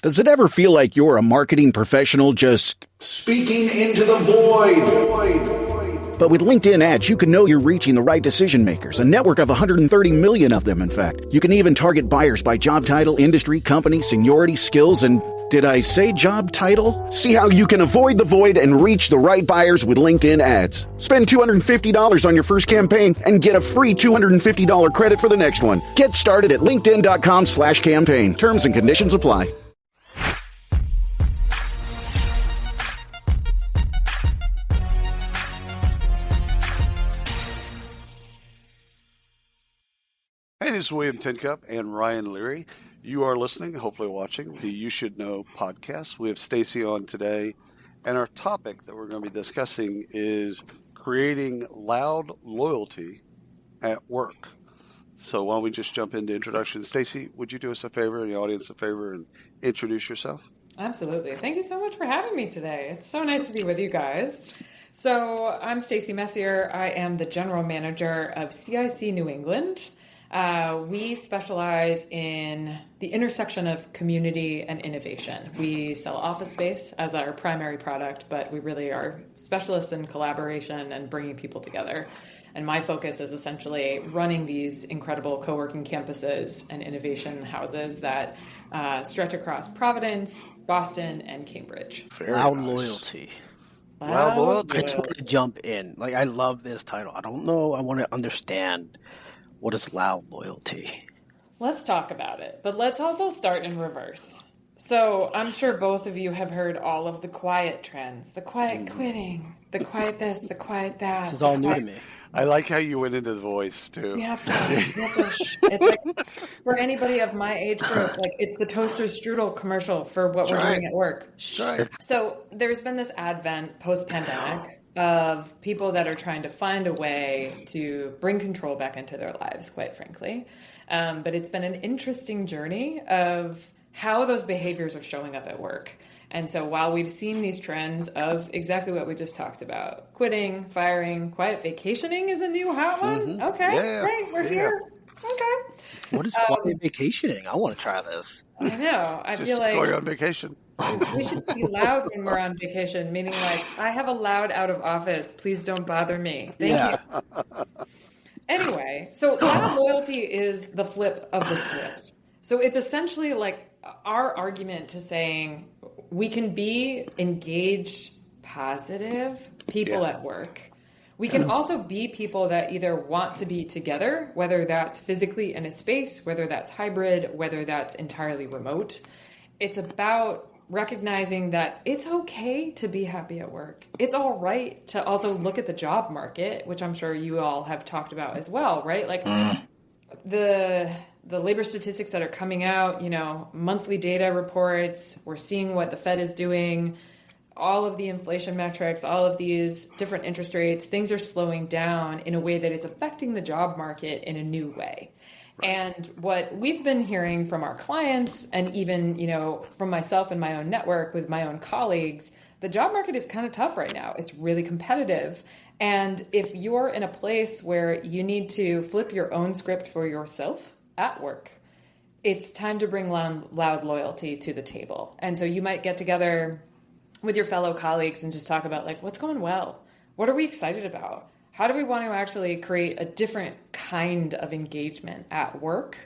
Does it ever feel like you're a marketing professional just speaking into the void? But with LinkedIn ads, you can know you're reaching the right decision makers, a network of 130 million of them, in fact. You can even target buyers by job title, industry, company, seniority, skills, and did I say job title? See how you can avoid the void and reach the right buyers with LinkedIn ads. Spend $250 on your first campaign and get a free $250 credit for the next one. Get started at linkedin.com/campaign. Terms and conditions apply. Hey, this is William Tincup and Ryan Leary. You are listening, hopefully watching, the You Should Know podcast. We have Stacey on today, and our topic that we're going to be discussing is creating loud loyalty at work. So why don't we just jump into introductions. Stacey, would you do us a favor and the audience a favor and introduce yourself? Absolutely. Thank you so much for having me today. It's so nice to be with you guys. So I'm Stacey Messier. I am the general manager of CIC New England. We specialize in the intersection of community and innovation. We sell office space as our primary product, but we really are specialists in collaboration and bringing people together. And my focus is essentially running these incredible co-working campuses and innovation houses that stretch across Providence, Boston, and Cambridge. Loud loyalty. Loud loyalty. I just want to jump in. I love this title. I don't know. I want to understand. What is loud loyalty? Let's talk about it, but let's also start in reverse. So I'm sure both of you have heard all of the quiet trends, the quiet quitting, the quiet this, the quiet that. This is all new to me. I like how you went into the voice, too. You have to. It's like, for anybody of my age group, like it's the toaster strudel commercial for what we're doing at work. Right. So there's been this advent post-pandemic of people that are trying to find a way to bring control back into their lives, quite frankly. But it's been an interesting journey of how those behaviors are showing up at work. And so while we've seen these trends of exactly what we just talked about, quitting, firing, quiet vacationing is a new hot one. Mm-hmm. Okay, great, we're here. Okay. What is quiet vacationing? I want to try this. I know. I Just feel like going on vacation. We should be loud when we're on vacation, meaning like, I have a loud out of office. Please don't bother me. Thank you. Anyway, so loud loyalty is the flip of the script. So it's essentially like our argument to saying we can be engaged, positive people at work. We can also be people that either want to be together, whether that's physically in a space, whether that's hybrid, whether that's entirely remote. It's about recognizing that it's okay to be happy at work. It's all right to also look at the job market, which I'm sure you all have talked about as well, right? Like the labor statistics that are coming out, monthly data reports, we're seeing what the Fed is doing, all of the inflation metrics, all of these different interest rates, things are slowing down in a way that it's affecting the job market in a new way. And what we've been hearing from our clients and even, from myself and my own network with my own colleagues, the job market is kind of tough right now. It's really competitive. And if you're in a place where you need to flip your own script for yourself at work, it's time to bring loud loyalty to the table. And so you might get together with your fellow colleagues and just talk about like, what's going well? What are we excited about? How do we want to actually create a different kind of engagement at work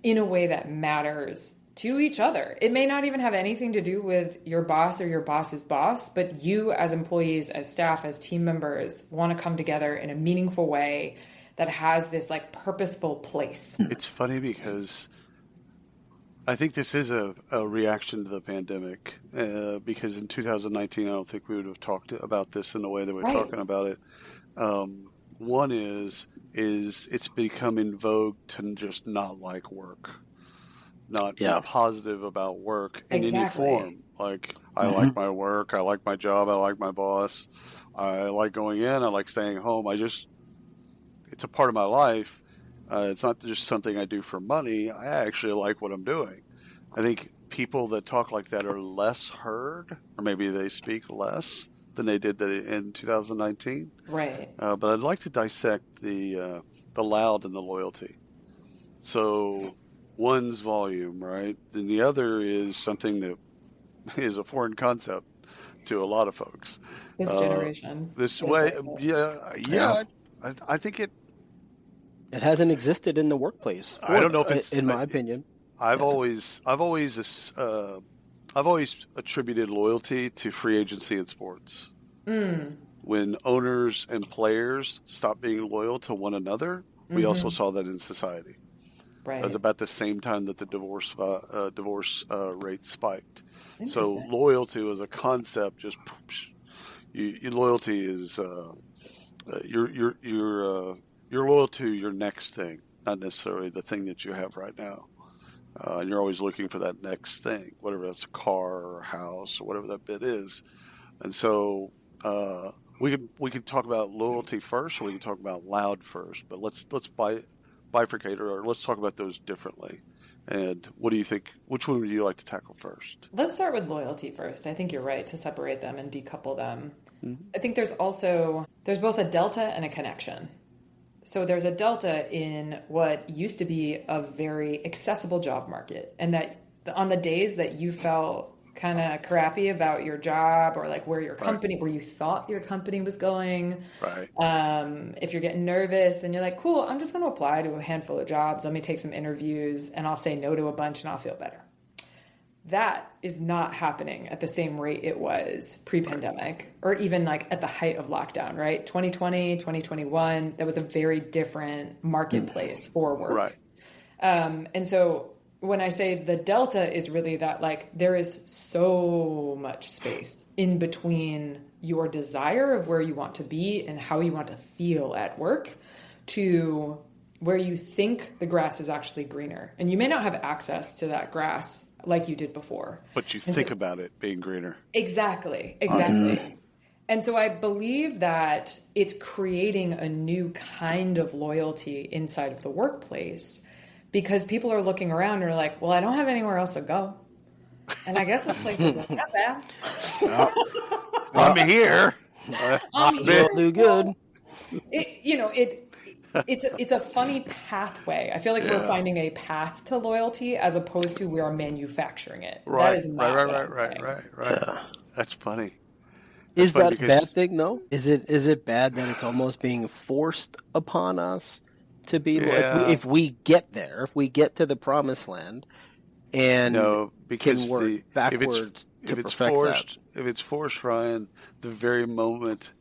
in a way that matters to each other? It may not even have anything to do with your boss or your boss's boss, but you as employees, as staff, as team members want to come together in a meaningful way that has this like purposeful place. It's funny because I think this is a reaction to the pandemic because in 2019, I don't think we would have talked about this in the way that we're talking about it. One is it's become in vogue to just not like work, not be positive about work in any form. Like, I like my work, I like my job, I like my boss, I like going in, I like staying home. It's a part of my life. It's not just something I do for money. I actually like what I'm doing. I think people that talk like that are less heard, or maybe they speak less than they did in 2019. Right. But I'd like to dissect the loud and the loyalty. So one's volume, right? Then the other is something that is a foreign concept to a lot of folks. This generation. This feels way, like it. yeah. I think It hasn't existed in the workplace. I don't know if it's in my opinion. I've always attributed loyalty to free agency in sports. When owners and players stopped being loyal to one another, we also saw that in society. Right. It was about the same time that the divorce rate spiked. So loyalty as a concept, just your loyalty is you're loyal to your next thing, not necessarily the thing that you have right now. And you're always looking for that next thing, whatever that's a car or a house or whatever that bit is. And so we could talk about loyalty first, or we can talk about loud first. But let's bifurcate, or let's talk about those differently. And what do you think? Which one would you like to tackle first? Let's start with loyalty first. I think you're right to separate them and decouple them. I think there's both a delta and a connection. So there's a delta in what used to be a very accessible job market, and that on the days that you felt kind of crappy about your job, or like where your company, where you thought your company was going. Right. If you're getting nervous, then you're like, cool, I'm just going to apply to a handful of jobs. Let me take some interviews and I'll say no to a bunch and I'll feel better. That is not happening at the same rate it was pre-pandemic, or even like at the height of lockdown, right? 2020, 2021, that was a very different marketplace for work. Right. And so when I say the delta is really that, like, there is so much space in between your desire of where you want to be and how you want to feel at work to where you think the grass is actually greener. And you may not have access to that grass like you did before. But you think about it being greener. Exactly. And so I believe that it's creating a new kind of loyalty inside of the workplace, because people are looking around and are like, well, I don't have anywhere else to go. And I guess this place isn't that bad. I'm here. You'll do good. It's a funny pathway. I feel like we're finding a path to loyalty as opposed to we are manufacturing it. Right. That is not Right. That's funny. Is that a bad thing, though? Is it bad that it's almost being forced upon us to be if we get there, if we get to the promised land, and because can work backwards if it's forced, Ryan, the very moment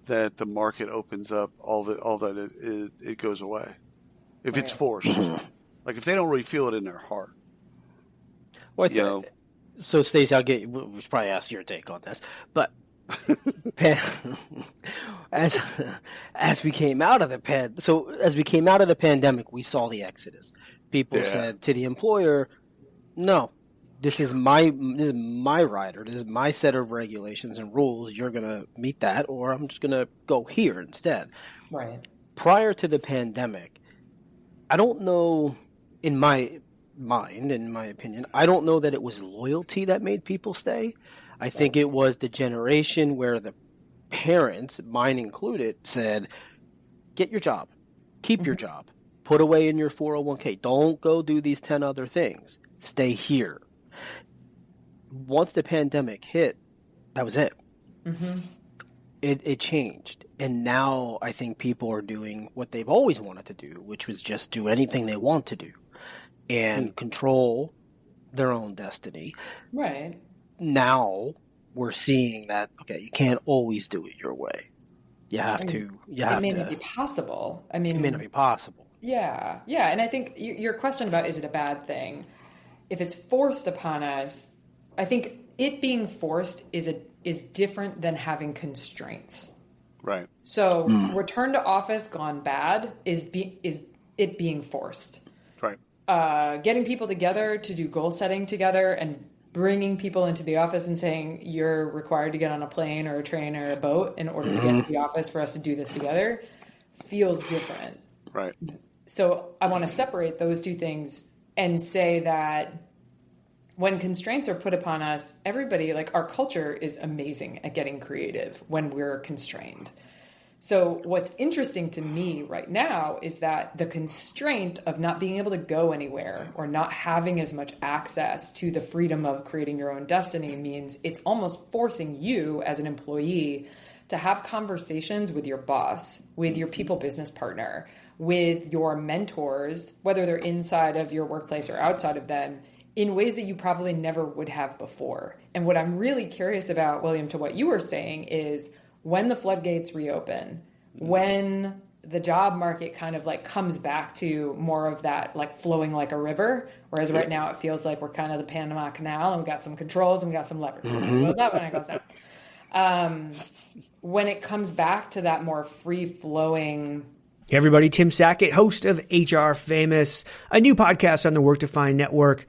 that the market opens up, all that it goes away. If it's forced, like if they don't really feel it in their heart. Well, so Stacey, we should probably ask your take on this, but as we came out of the pandemic, we saw the exodus. People said to the employer, "No, this is my rider. This is my set of regulations and rules. You're gonna meet that, or I'm just gonna go here instead." Right. Prior to the pandemic, I don't know. In my opinion, I don't know that it was loyalty that made people stay. I think it was the generation where the parents, mine included, said, get your job, keep your job, put away in your 401k. Don't go do these 10 other things. Stay here. Once the pandemic hit, that was it. It changed. And now I think people are doing what they've always wanted to do, which was just do anything they want to do and control their own destiny. Right. Now we're seeing that, okay, you can't always do it your way. You have to. It may not be possible. I mean, it may not be possible. Yeah. And I think your question about is it a bad thing? If it's forced upon us, I think it being forced is different than having constraints. Right. So return to office gone bad is it being forced. Right. Getting people together to do goal setting together and bringing people into the office and saying you're required to get on a plane or a train or a boat in order to get to the office for us to do this together feels different. Right. So I want to separate those two things and say that when constraints are put upon us, everybody, like, our culture is amazing at getting creative when we're constrained. So what's interesting to me right now is that the constraint of not being able to go anywhere or not having as much access to the freedom of creating your own destiny means it's almost forcing you as an employee to have conversations with your boss, with your people business partner, with your mentors, whether they're inside of your workplace or outside of them, in ways that you probably never would have before. And what I'm really curious about, William, to what you were saying is, when the floodgates reopen, when the job market kind of like comes back to more of that like flowing like a river, whereas right now it feels like we're kind of the Panama Canal and we got some controls and we got some levers. It goes up and it goes down. When it comes back to that more free-flowing... Hey everybody, Tim Sackett, host of HR Famous, a new podcast on the Work Define Network.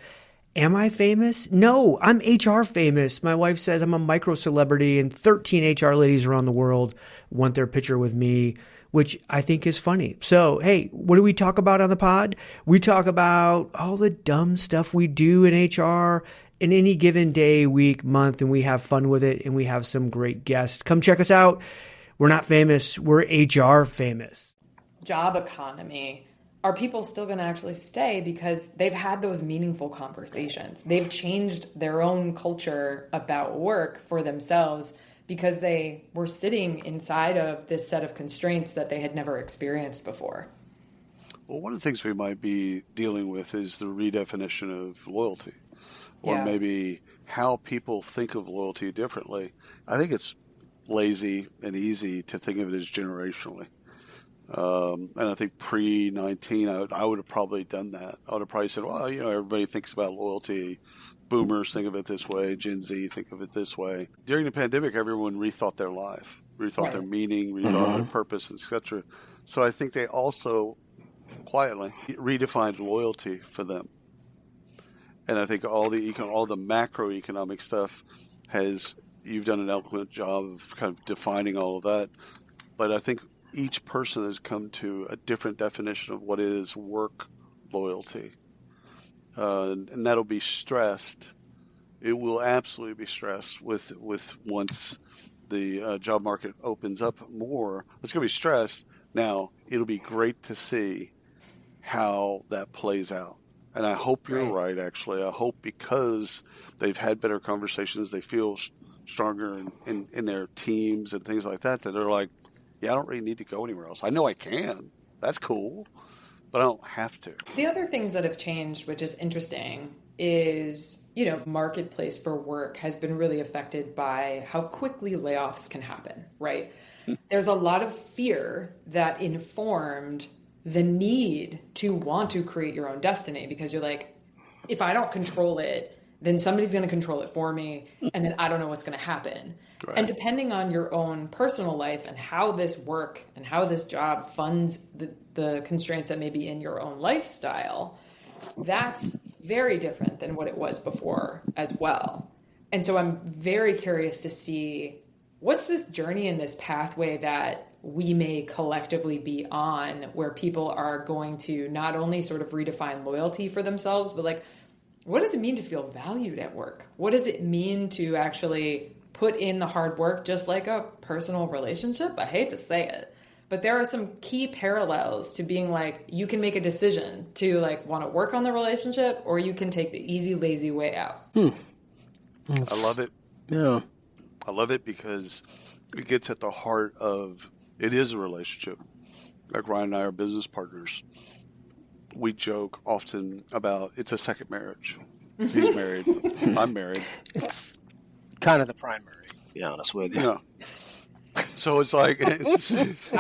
Am I famous? No, I'm HR famous. My wife says I'm a micro celebrity and 13 HR ladies around the world want their picture with me, which I think is funny. So, hey, what do we talk about on the pod? We talk about all the dumb stuff we do in HR in any given day, week, month, and we have fun with it and we have some great guests. Come check us out. We're not famous. We're HR famous. Job economy. Are people still going to actually stay because they've had those meaningful conversations? They've changed their own culture about work for themselves because they were sitting inside of this set of constraints that they had never experienced before. Well, one of the things we might be dealing with is the redefinition of loyalty, or maybe how people think of loyalty differently. I think it's lazy and easy to think of it as generationally. And I think pre-19, I would have probably done that. I would have probably said, well, everybody thinks about loyalty. Boomers think of it this way. Gen Z think of it this way. During the pandemic, everyone rethought their life, rethought their meaning, rethought their purpose, etc. So I think they also quietly redefined loyalty for them. And I think all the macroeconomic stuff you've done an eloquent job of kind of defining all of that. But I think each person has come to a different definition of what is work loyalty. And that'll be stressed. It will absolutely be stressed with once the job market opens up more. It's going to be stressed. Now, it'll be great to see how that plays out. And I hope you're right, actually. I hope because they've had better conversations, they feel stronger in their teams and things like that, that they're like, I don't really need to go anywhere else. I know I can. That's cool. But I don't have to. The other things that have changed, which is interesting, is, marketplace for work has been really affected by how quickly layoffs can happen, right? There's a lot of fear that informed the need to want to create your own destiny because you're like, if I don't control it, then somebody's going to control it for me, and then I don't know what's going to happen. Right. And depending on your own personal life and how this work and how this job funds the constraints that may be in your own lifestyle, that's very different than what it was before as well. And so I'm very curious to see what's this journey and this pathway that we may collectively be on, where people are going to not only sort of redefine loyalty for themselves, but like, what does it mean to feel valued at work? What does it mean to actually put in the hard work, just like a personal relationship? I hate to say it, but there are some key parallels to being like, you can make a decision to like want to work on the relationship, or you can take the easy, lazy way out. I love it. Yeah. I love it because it gets at the heart of, it is a relationship. Like Ryan and I are business partners. We joke often about it's a second marriage. He's married. I'm married. It's kind of the primary, to be honest with you. Yeah. So it's like, I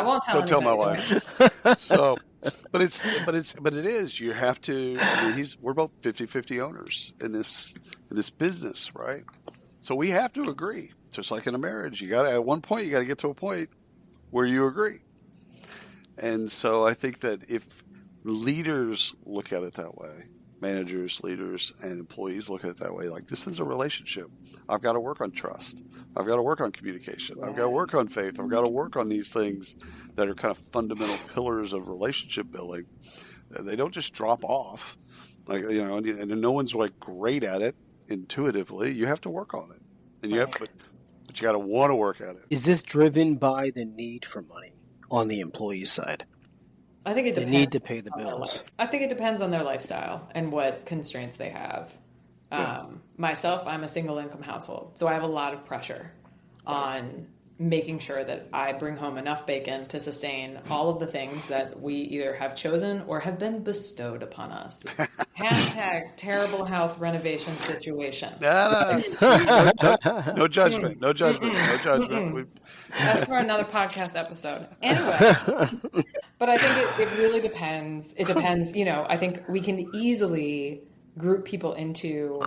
won't tell don't tell my wife. So, but it is. You have to. I mean, we're both 50-50 owners in this business, right? So we have to agree. Just like in a marriage, at one point you got to get to a point where you agree. And so I think that if leaders look at it that way, managers, leaders, and employees look at it that way, like, this is a relationship. I've got to work on trust. I've got to work on communication. I've got to work on faith. I've got to work on these things that are kind of fundamental pillars of relationship building. They don't just drop off. Like, and no one's like great at it intuitively. You have to work on it. And but you got to want to work at it. Is this driven by the need for money? on the employee side. I think it They depends. need to pay the bills. I think it depends on their lifestyle and what constraints they have. Myself, I'm a single income household, so I have a lot of pressure on making sure that I bring home enough bacon to sustain all of the things that we either have chosen or have been bestowed upon us. Hashtag terrible house renovation situation. No judgment. No judgment. No judgment. That's for another podcast episode. Anyway, but I think it really depends. It depends, I think we can easily group people into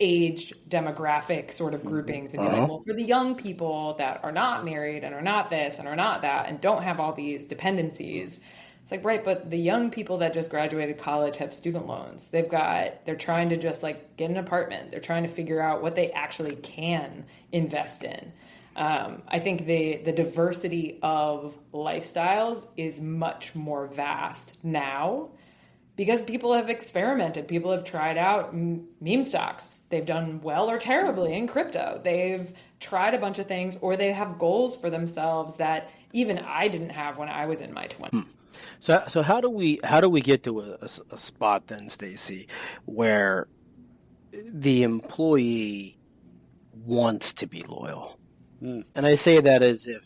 age demographic sort of groupings and be like, well, for the young people that are not married and are not this and are not that and don't have all these dependencies, it's like, right, but the young people that just graduated college have student loans. They're trying to just like get an apartment. They're trying to figure out what they actually can invest in. I think the diversity of lifestyles is much more vast now because people have experimented. People have tried out meme stocks. They've done well or terribly in crypto. They've tried a bunch of things, or they have goals for themselves that even I didn't have when I was in my 20s. So how do we get to a spot then, Stacey, where the employee wants to be loyal? And I say that as if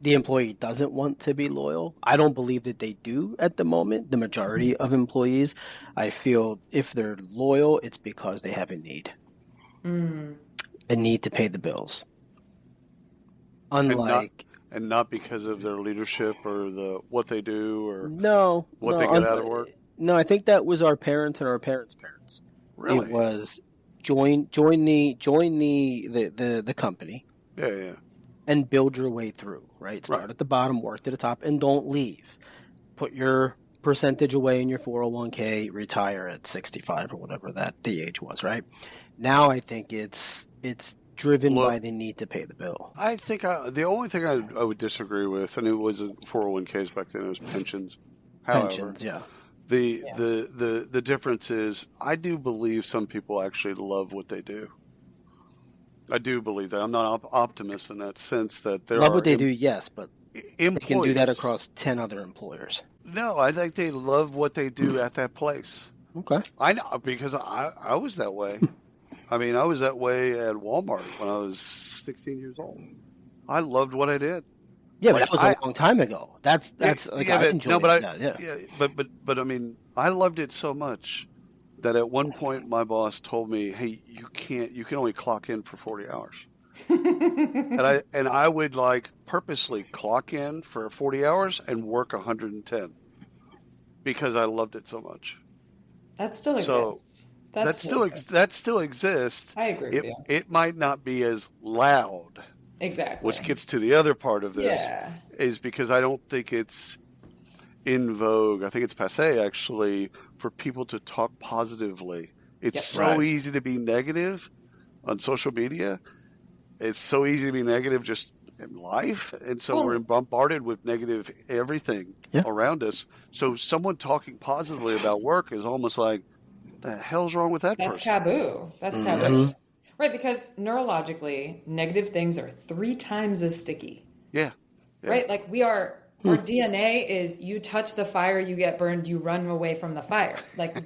the employee doesn't want to be loyal. I don't believe that they do at the moment. The majority of employees, I feel if they're loyal, it's because they have a need. A need to pay the bills. Unlike... And not because of their leadership or what they do or what they get out of work? No, I think that was our parents and our parents' parents. Really? It was join the company. Yeah. And build your way through, right? Start at the bottom, work to the top, and don't leave. Put your percentage away in your 401k, retire at 65 or whatever the age was, right? Now I think it's driven by the need to pay the bill. I think the only thing I would disagree with, and it wasn't 401ks back then, it was pensions. However, pensions, yeah. The difference is I do believe some people actually love what they do. I do believe that. I'm not an optimist in that sense that there love what they do, yes, but employees. They can do that across 10 other employers. No, I think they love what they do at that place. Okay. I know because I was that way. I mean, I was that way at Walmart when I was 16 years old. I loved what I did. Yeah, but that was a long time ago. That's like I enjoyed it. But I mean, I loved it so much that at one point my boss told me, "Hey, you can only clock in for 40 hours." and I would like purposely clock in for 40 hours and work 110 because I loved it so much. That still exists. That still exists. I agree with you. It might not be as loud. Exactly. Which gets to the other part of this is because I don't think it's in vogue. I think it's passé actually for people to talk positively. It's so easy to be negative on social media. It's so easy to be negative just in life. And so we're bombarded with negative everything around us. So someone talking positively about work is almost like, the hell's wrong with that person? That's taboo. That's taboo. Right, because neurologically, negative things are 3 times as sticky. Yeah. Right? Like our DNA is you touch the fire, you get burned, you run away from the fire. Like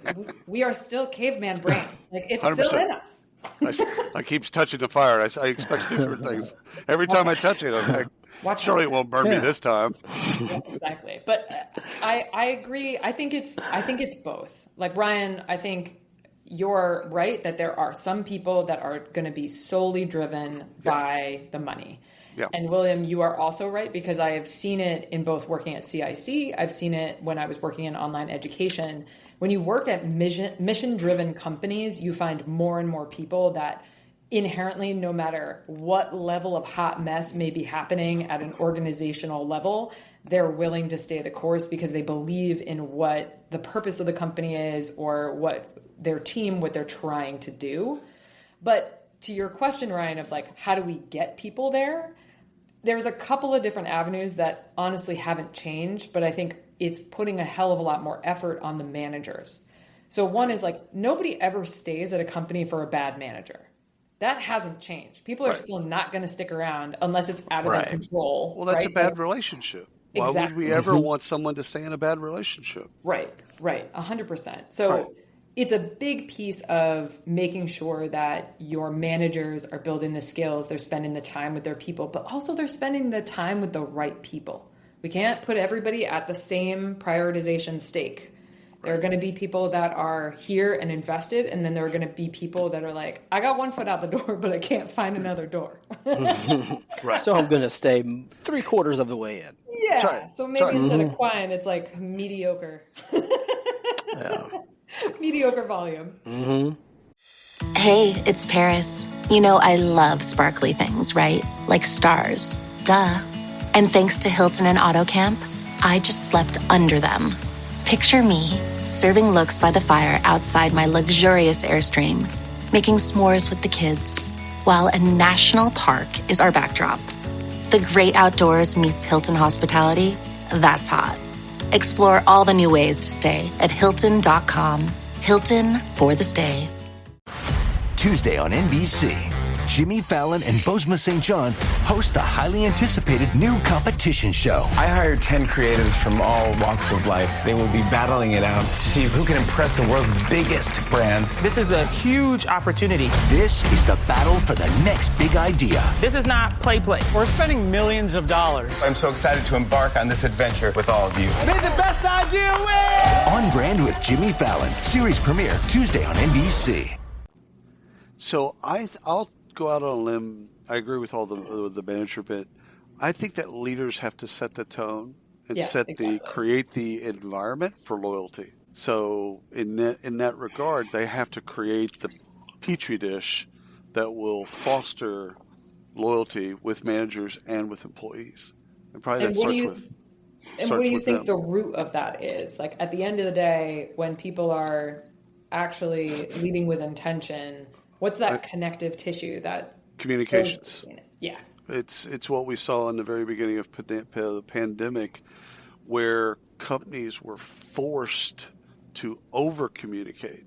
we are still caveman brain. Like it's 100%. Still in us. I keep touching the fire. I expect different things. Every time I touch it, I'm like, surely it won't burn me this time. Yeah, exactly. But I agree. I think it's both. Like Ryan, I think you're right that there are some people that are going to be solely driven by the money. Yeah. And William, you are also right because I have seen it in both working at CIC. I've seen it when I was working in online education. When you work at mission-driven companies, you find more and more people that inherently, no matter what level of hot mess may be happening at an organizational level, they're willing to stay the course because they believe in what the purpose of the company is or what their team, what they're trying to do. But to your question, Ryan, of like, how do we get people there? There's a couple of different avenues that honestly haven't changed, but I think it's putting a hell of a lot more effort on the managers. So one is like, nobody ever stays at a company for a bad manager. That hasn't changed. People are still not going to stick around unless it's out of their Right. control. Well, that's right? a bad relationship. Why would Exactly. we ever want someone to stay in a bad relationship? Right, 100%. So it's a big piece of making sure that your managers are building the skills, they're spending the time with their people, but also they're spending the time with the right people. We can't put everybody at the same prioritization stake. There are going to be people that are here and invested, and then there are going to be people that are like, I got one foot out the door, but I can't find another door. So I'm going to stay 3/4 of the way in. Yeah. So maybe instead of quiet, it's like mediocre. Mediocre volume. Hey, it's Paris. You know I love sparkly things, right? Like stars. Duh. And thanks to Hilton and AutoCamp, I just slept under them. Picture me, serving looks by the fire outside my luxurious Airstream, making s'mores with the kids, while a national park is our backdrop. The great outdoors meets Hilton hospitality. That's hot. Explore all the new ways to stay at Hilton.com. Hilton for the stay. Tuesday on NBC, Jimmy Fallon and Bozoma St. John host the highly anticipated new competition show. I hired 10 creatives from all walks of life. They will be battling it out to see who can impress the world's biggest brands. This is a huge opportunity. This is the battle for the next big idea. This is not play. We're spending millions of dollars. I'm so excited to embark on this adventure with all of you. May the best idea win! On Brand with Jimmy Fallon. Series premiere Tuesday on NBC. So I'll go out on a limb. I agree with all the manager bit. I think that leaders have to set the tone and create the environment for loyalty. So in that regard, they have to create the petri dish that will foster loyalty with managers and with employees. And probably that starts with. And what do you think the root of that is? Like at the end of the day, when people are actually leading with intention, what's that connective tissue that communications? Yeah, it's what we saw in the very beginning of the pandemic, where companies were forced to over communicate,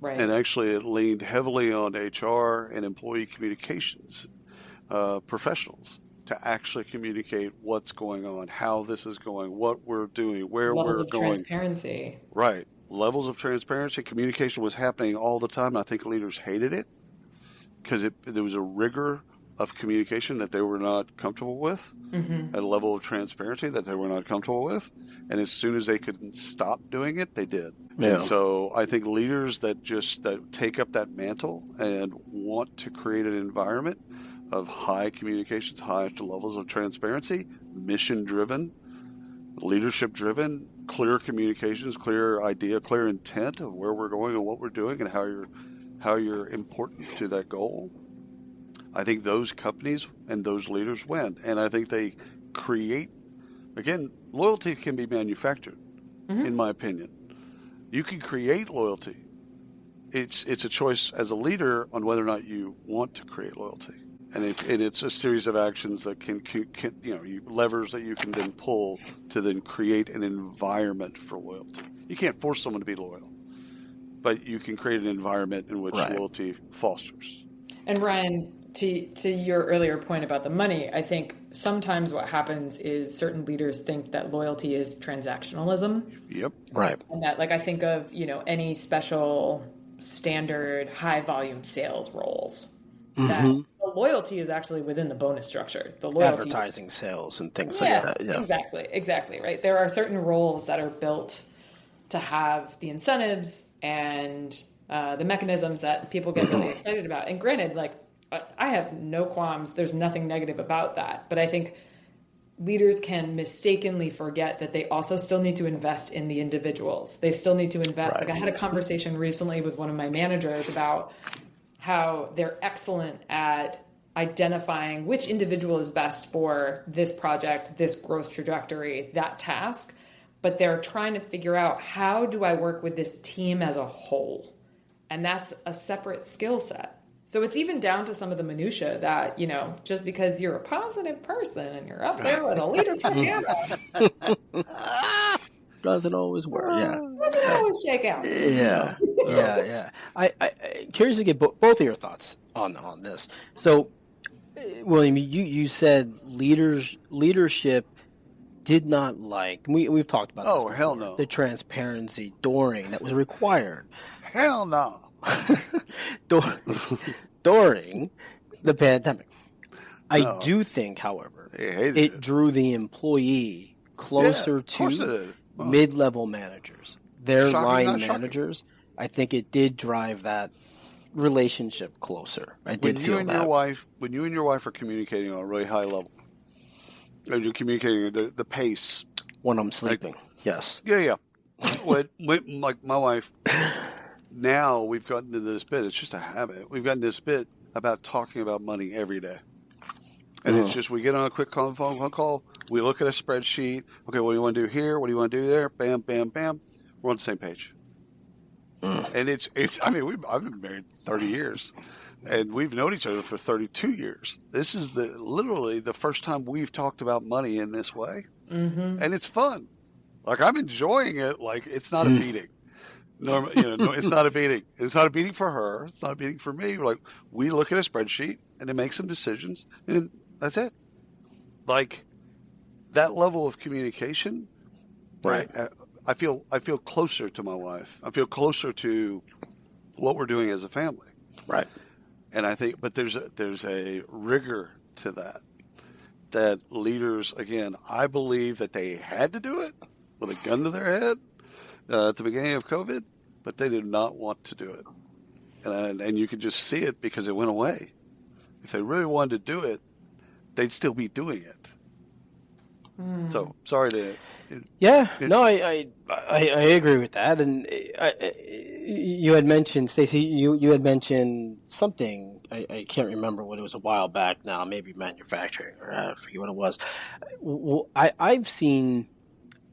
and actually it leaned heavily on HR and employee communications professionals to actually communicate what's going on, how this is going, what we're doing, where we're going. Transparency. Right. Levels of transparency. Communication was happening all the time. I think leaders hated it because there was a rigor of communication that they were not comfortable with, a level of transparency that they were not comfortable with. And as soon as they could stop doing it, they did. Yeah. And so I think leaders that take up that mantle and want to create an environment of high communications, high levels of transparency, mission-driven, leadership-driven, clear communications, clear idea, clear intent of where we're going and what we're doing and how you're important to that goal. I think those companies and those leaders win. And I think they create, again, loyalty can be manufactured, in my opinion. You can create loyalty. It's a choice as a leader on whether or not you want to create loyalty. And it's a series of actions that can levers that you can then pull to then create an environment for loyalty. You can't force someone to be loyal, but you can create an environment in which loyalty fosters. And Ryan, to your earlier point about the money, I think sometimes what happens is certain leaders think that loyalty is transactionalism. Yep. Right. And that, like, I think of, any special standard high volume sales roles. That the loyalty is actually within the bonus structure. The loyalty, advertising, sales, and things like that. Yeah, exactly. Right. There are certain roles that are built to have the incentives and the mechanisms that people get really excited about. And granted, like, I have no qualms. There's nothing negative about that. But I think leaders can mistakenly forget that they also still need to invest in the individuals. They still need to invest. Like, I had a conversation recently with one of my managers about how they're excellent at identifying which individual is best for this project, this growth trajectory, that task. But they're trying to figure out, how do I work with this team as a whole? And that's a separate skill set. So it's even down to some of the minutia that, just because you're a positive person and you're up there with a leadership doesn't always work. Doesn't always shake out. Yeah. I curious to get both of your thoughts on this. So, William, you said leadership did not like. We've talked about this before, hell no. The transparency during that was required. Hell no. during the pandemic. I do think, however, it drew the employee closer to mid-level managers, their line managers. I think it did drive that relationship closer. When you and your wife are communicating on a really high level, and you're communicating the pace when I'm sleeping, yes, yeah. When like my wife, now we've gotten into this bit. It's just a habit. We've gotten this bit about talking about money every day, and it's just we get on a quick phone call. We look at a spreadsheet. Okay, what do you want to do here? What do you want to do there? Bam, bam, bam. We're on the same page. And it's. I mean, I've been married 30 years, and we've known each other for 32 years. This is literally the first time we've talked about money in this way, and it's fun. Like I'm enjoying it. Like it's not a beating. No, it's not a beating. It's not a beating for her. It's not a beating for me. Like we look at a spreadsheet and then make some decisions, and that's it. Like that level of communication, right? I feel closer to my wife. I feel closer to what we're doing as a family. Right. And I think, but there's a rigor to that leaders, again, I believe that they had to do it with a gun to their head at the beginning of COVID, but they did not want to do it. And you could just see it because it went away. If they really wanted to do it, they'd still be doing it. So sorry to. I agree with that. And you had mentioned, Stacey, you had mentioned something. I can't remember what it was a while back now. Maybe manufacturing, or I forget what it was. I've seen.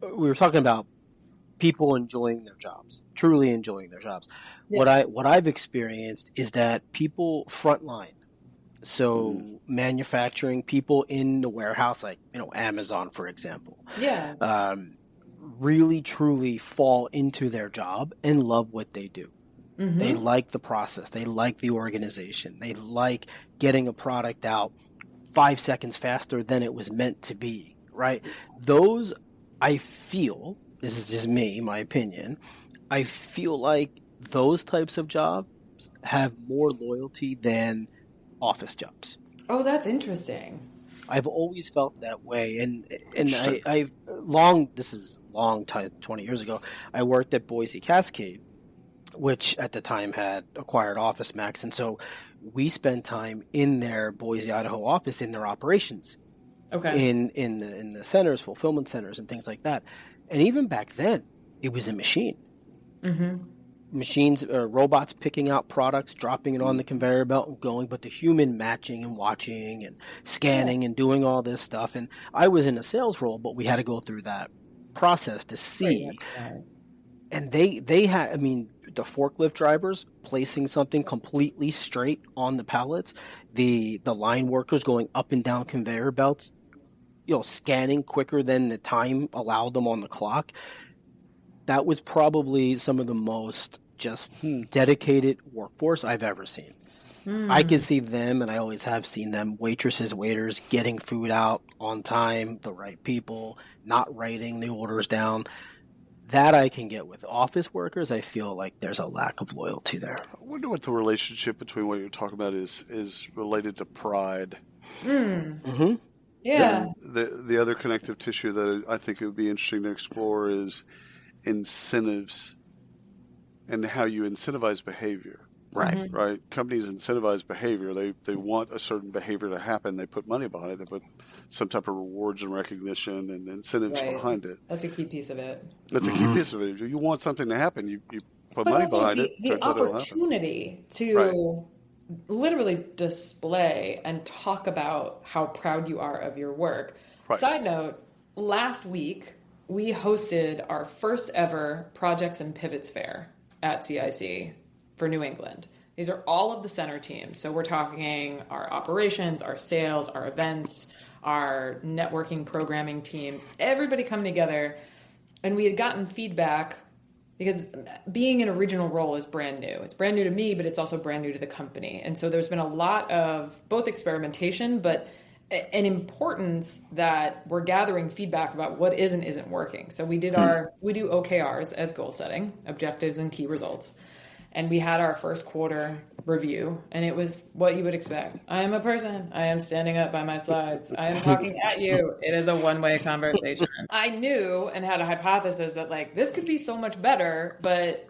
We were talking about people enjoying their jobs, truly enjoying their jobs. Yeah. What I've experienced is that people frontline. So manufacturing people in the warehouse, like, Amazon, for example, really truly fall into their job and love what they do. Mm-hmm. They like the process. They like the organization. They like getting a product out 5 seconds faster than it was meant to be, right? Those, I feel, this is just me, my opinion, I feel like those types of jobs have more loyalty than office jobs. Oh, that's interesting. I've always felt that way, and this is long time, 20 years ago, I worked at Boise Cascade, which at the time had acquired Office Max, and so we spent time in their Boise, Idaho office in their operations, in the centers, fulfillment centers, and things like that. And even back then, it was a machine. Mm-hmm. Machines, robots picking out products, dropping it on the conveyor belt and going, but the human matching and watching and scanning and doing all this stuff. And I was in a sales role, but we had to go through that process to see. And they had, the forklift drivers placing something completely straight on the pallets, the line workers going up and down conveyor belts, scanning quicker than the time allowed them on the clock. That was probably some of the most just dedicated workforce I've ever seen. I could see them, and I always have seen them, waitresses, waiters, getting food out on time, the right people, not writing the orders down. That I can get with office workers. I feel like there's a lack of loyalty there. I wonder what the relationship between what you're talking about is related to pride. Mm-hmm. Yeah. The other connective tissue that I think it would be interesting to explore is incentives and how you incentivize behavior. Right. Right. Companies incentivize behavior. They want a certain behavior to happen. They put money behind it. They put some type of rewards and recognition and incentives behind it. That's a key piece of it. That's a key piece of it. If you want something to happen, you put money behind it. The opportunity to literally display and talk about how proud you are of your work. Right. Side note, last week we hosted our first ever Projects and Pivots Fair at CIC for New England. These are all of the center teams. So we're talking our operations, our sales, our events, our networking programming teams, everybody coming together. And we had gotten feedback because being in a regional role is brand new. It's brand new to me, but it's also brand new to the company. And so there's been a lot of both experimentation, but an importance that we're gathering feedback about what is and isn't working. So we do OKRs as goal setting, objectives and key results. And we had our first quarter review, and it was what you would expect. I am a person. I am standing up by my slides. I am talking at you. It is a one-way conversation. I knew and had a hypothesis that like this could be so much better, but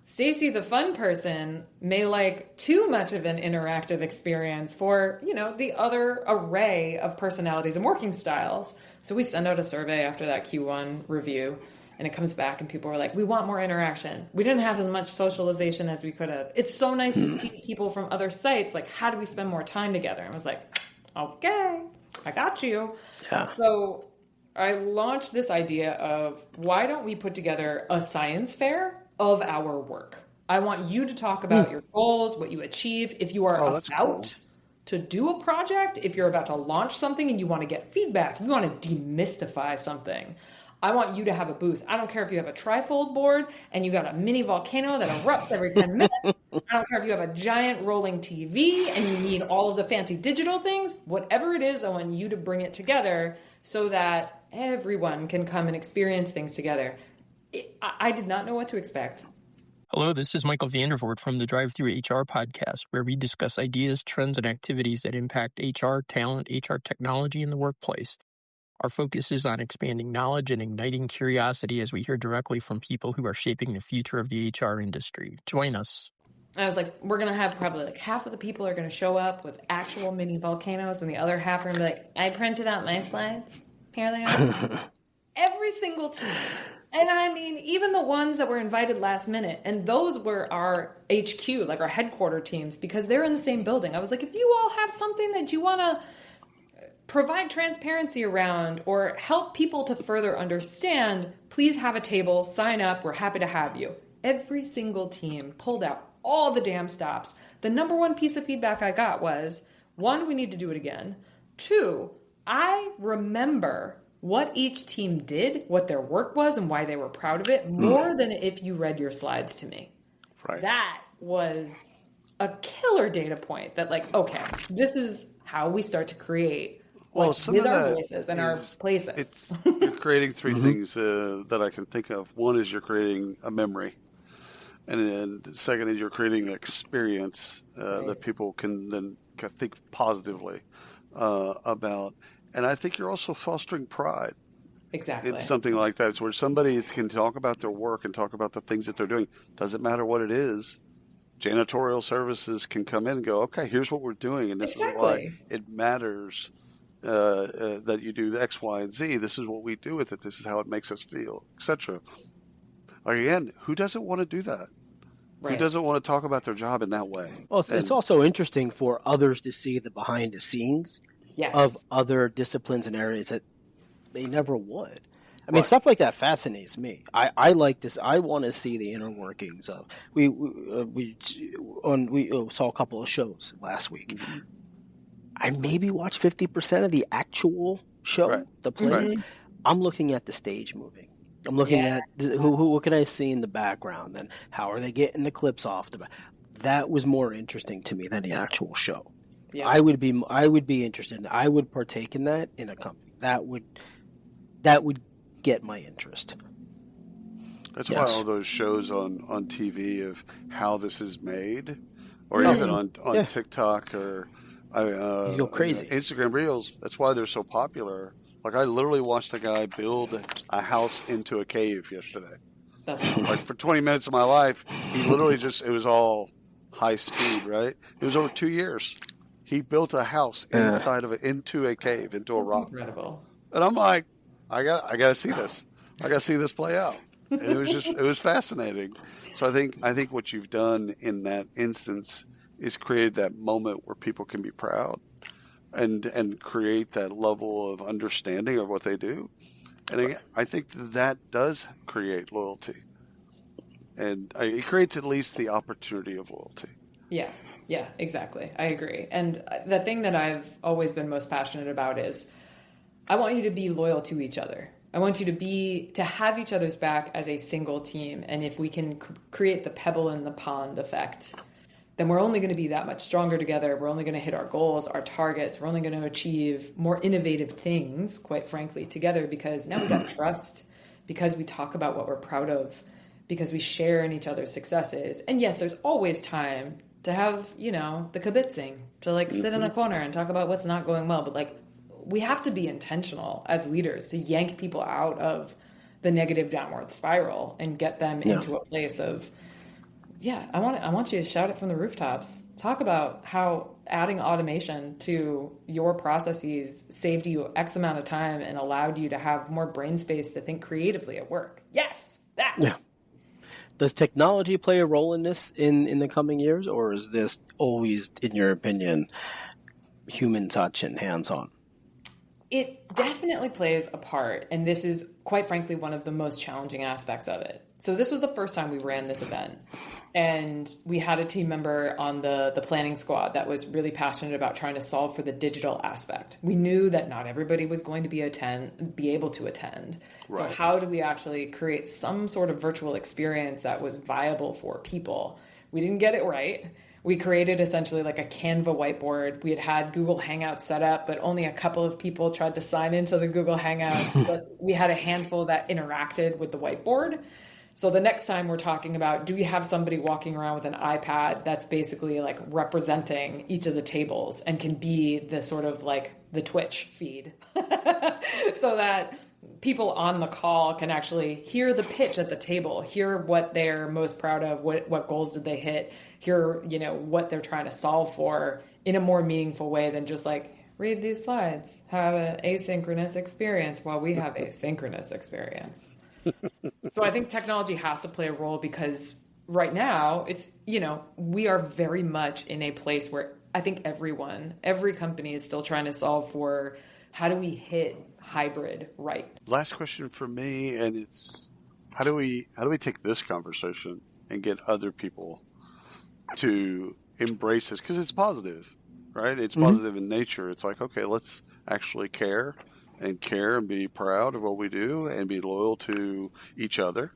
Stacey, the fun person, may like too much of an interactive experience for, the other array of personalities and working styles. So we send out a survey after that Q1 review, and it comes back and people are like, we want more interaction. We didn't have as much socialization as we could have. It's so nice to see people from other sites. Like, how do we spend more time together? And I was like, okay, I got you. Yeah. So I launched this idea of why don't we put together a science fair of our work? I want you to talk about your goals, what you achieve. If you are about to do a project, if you're about to launch something and you want to get feedback, you want to demystify something, I want you to have a booth. I don't care if you have a trifold board and you got a mini volcano that erupts every 10 minutes. I don't care if you have a giant rolling TV and you need all of the fancy digital things. Whatever it is, I want you to bring it together so that everyone can come and experience things together. I did not know what to expect. Hello, this is Michael Vandervoort from the Drive-Thru HR podcast, where we discuss ideas, trends, and activities that impact HR, talent, HR technology, and the workplace. Our focus is on expanding knowledge and igniting curiosity as we hear directly from people who are shaping the future of the HR industry. Join us. I was like, we're going to have probably like half of the people are going to show up with actual mini volcanoes, and the other half are going to be like, I printed out my slides. Here they are. Every single team. And I mean, even the ones that were invited last minute, and those were our HQ, like our headquarter teams, because they're in the same building. I was like, if you all have something that you want to provide transparency around or help people to further understand, please have a table, sign up, we're happy to have you. Every single team pulled out all the damn stops. The number one piece of feedback I got was, 1, we need to do it again. 2, I remember what each team did, what their work was, and why they were proud of it, more than if you read your slides to me. Right. That was a killer data point that like, okay, this is how we start to create with our voices and our places. You're creating 3 things that I can think of. One is you're creating a memory. And then the second is you're creating an experience that people can then think positively about. And I think you're also fostering pride. Exactly. It's something like that. It's where somebody can talk about their work and talk about the things that they're doing. Doesn't matter what it is. Janitorial services can come in and go, okay, here's what we're doing. And this is why it matters that you do X, Y, and Z. This is what we do with it. This is how it makes us feel, etc. Again, who doesn't want to do that? Right. Who doesn't want to talk about their job in that way? Well, it's also interesting for others to see the behind the scenes of other disciplines and areas that they never would. I mean, stuff like that fascinates me. I like this. I want to see the inner workings of. We saw a couple of shows last week. Mm-hmm. I maybe watched 50% of the actual show, the plays. Right. I'm looking at the stage moving. I'm looking at what can I see in the background, and how are they getting the clips off the back. That was more interesting to me than the actual show. Yeah. I would be interested. I would partake in that in a company. That would get my interest. That's why all those shows on TV of how this is made, or even on TikTok or you go crazy. Instagram Reels. That's why they're so popular. Like I literally watched a guy build a house into a cave yesterday. Like for 20 minutes of my life, he literally it was all high speed, right? It was over 2 years. He built a house inside of into a cave, into a rock. Incredible. And I'm like, I got to see this. I got to see this play out. And it was fascinating. So I think what you've done in that instance is created that moment where people can be proud and create that level of understanding of what they do. And I think that does create loyalty. And it creates at least the opportunity of loyalty. Yeah, exactly. I agree. And the thing that I've always been most passionate about is I want you to be loyal to each other. I want you to have each other's back as a single team. And if we can create the pebble in the pond effect, then we're only going to be that much stronger together. We're only going to hit our goals, our targets. We're only going to achieve more innovative things, quite frankly, together, because now we've got trust, because we talk about what we're proud of, because we share in each other's successes. And yes, there's always time to have, the kibitzing, to like sit in a corner and talk about what's not going well. But like, we have to be intentional as leaders to yank people out of the negative downward spiral and get them into a place of, I want you to shout it from the rooftops. Talk about how adding automation to your processes saved you X amount of time and allowed you to have more brain space to think creatively at work. Yes, that. Yeah. Does technology play a role in this in the coming years, or is this always, in your opinion, human touch and hands-on? It definitely plays a part, and this is, quite frankly, one of the most challenging aspects of it. So this was the first time we ran this event, and we had a team member on the planning squad that was really passionate about trying to solve for the digital aspect. We knew that not everybody was going to be able to attend. Right. So how do we actually create some sort of virtual experience that was viable for people? We didn't get it right. We created essentially like a Canva whiteboard. We had Google Hangouts set up, but only a couple of people tried to sign into the Google Hangouts. But we had a handful that interacted with the whiteboard. So the next time we're talking about, do we have somebody walking around with an iPad that's basically like representing each of the tables and can be the sort of like the Twitch feed so that people on the call can actually hear the pitch at the table, hear what they're most proud of, what goals did they hit, hear, what they're trying to solve for in a more meaningful way than just like, read these slides, have an asynchronous experience while we have asynchronous experience. So I think technology has to play a role because right now it's, we are very much in a place where I think every company is still trying to solve for how do we hit hybrid right. Last question for me, and it's how do we take this conversation and get other people to embrace this, because it's positive, right? It's positive in nature. It's like, okay, let's actually care and be proud of what we do and be loyal to each other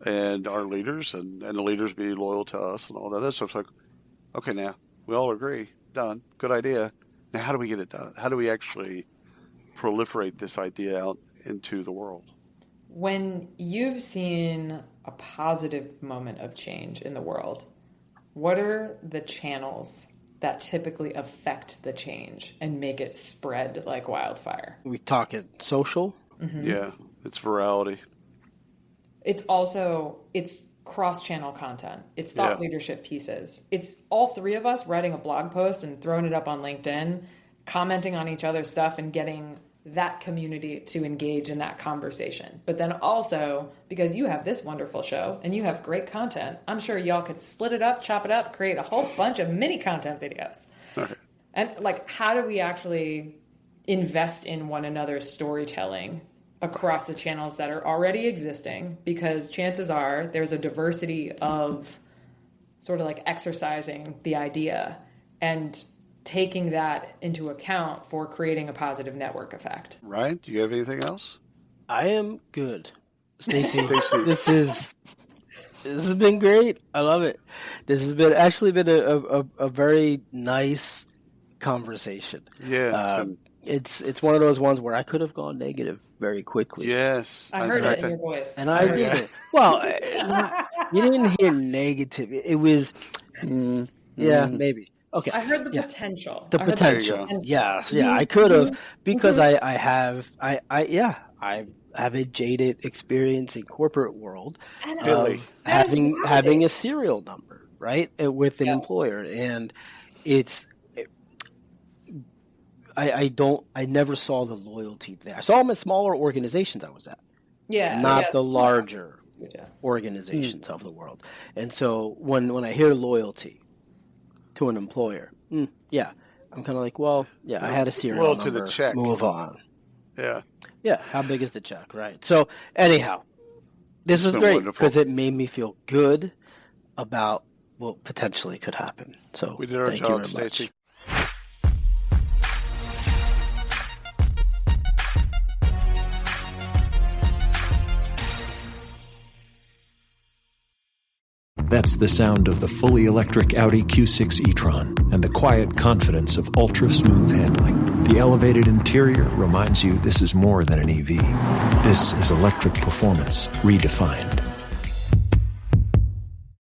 and our leaders, and the leaders be loyal to us and all that other stuff. It's like, okay, now we all agree, done, good idea. Now how do we get it done? How do we actually proliferate this idea out into the world? When you've seen a positive moment of change in the world, what are the channels that typically affect the change and make it spread like wildfire? We talk it social. Mm-hmm. Yeah, it's virality. It's cross-channel content. It's thought leadership pieces. It's all three of us writing a blog post and throwing it up on LinkedIn, commenting on each other's stuff and getting that community to engage in that conversation. But then also, because you have this wonderful show and you have great content, I'm sure y'all could split it up, chop it up, create a whole bunch of mini content videos. Okay. And like, how do we actually invest in one another's storytelling across the channels that are already existing? Because chances are there's a diversity of sort of like exercising the idea and taking that into account for creating a positive network effect. Ryan, do you have anything else? I am good. Stacey, this has been great. I love it. This has been a very nice conversation. Yeah, it's one of those ones where I could have gone negative very quickly. Yes, I heard it in your voice, and I did it. Well, you didn't hear negative. It was, maybe. Okay. I heard the potential. The potential. Yeah. I could have, because I have a jaded experience in corporate world of having a serial number, right, with an employer, and I never saw the loyalty there. I saw them in smaller organizations I was at, not the larger organizations of the world. And so when I hear loyalty to an employer, I'm kind of like, I had a serial number. To the check. Move on. Yeah. How big is the check, right? So anyhow, this was great because it made me feel good about what potentially could happen. So we did our job, Stacey. That's the sound of the fully electric Audi Q6 e-tron and the quiet confidence of ultra-smooth handling. The elevated interior reminds you this is more than an EV. This is electric performance redefined.